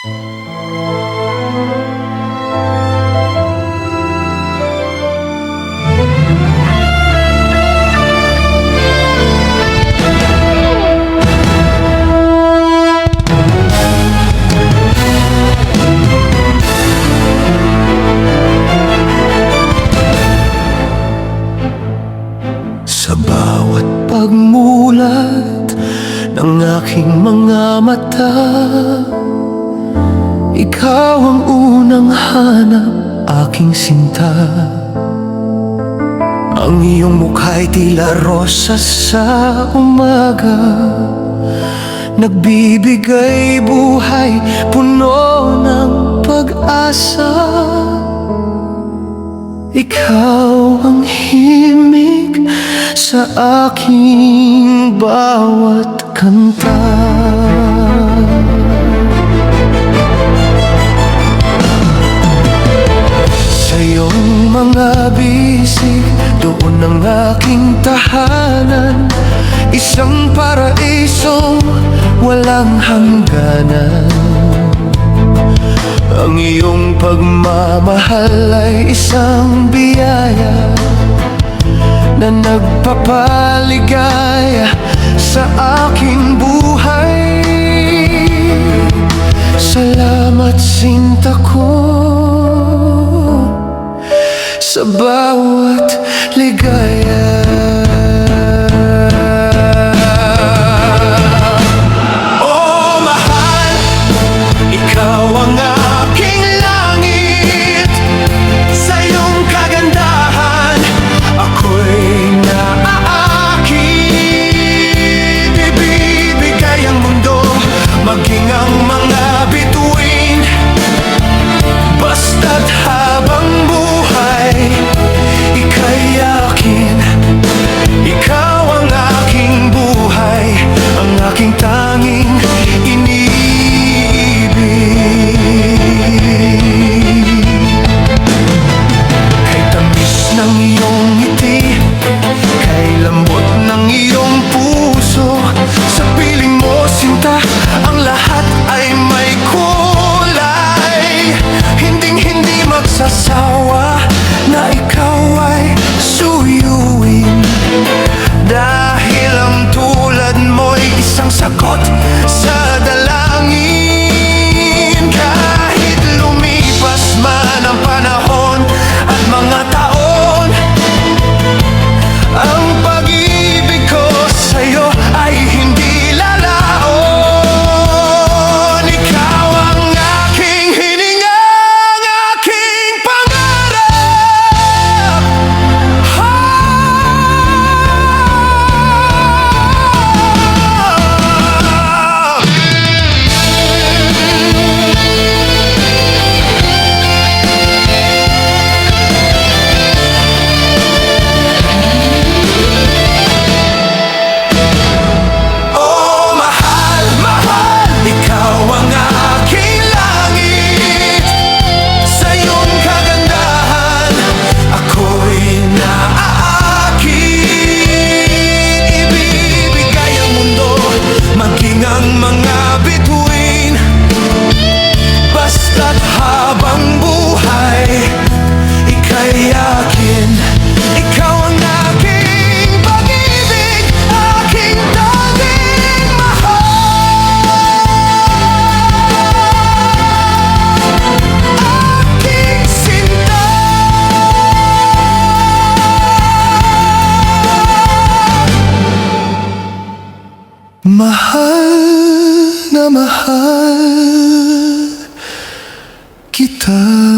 Sa bawat pagmulat ng aking mga mata, ikaw ang unang hanap, aking sinta. Ang iyong mukha'y tila rosas sa umaga, nagbibigay buhay, puno ng pag-asa. Ikaw ang himig sa aking bawat kanta. Sa iyong mga bisig, doon ang aking tahanan, isang paraisong walang hangganan. Ang iyong pagmamahal ay isang biyaya na nagpapaligaya sa aking buhay. Salamat sinta ko sa bawat ligaya. Na ikaw ay suyuin, dahil ang tulad mo'y isang sagot sa dalangin. Kahit lumipas man ang panahon at mga taon, ang pag-ibig ko sa'yo ay hindi lalaon. Ikaw ang aking hininga, ang aking mahal na mahal kita.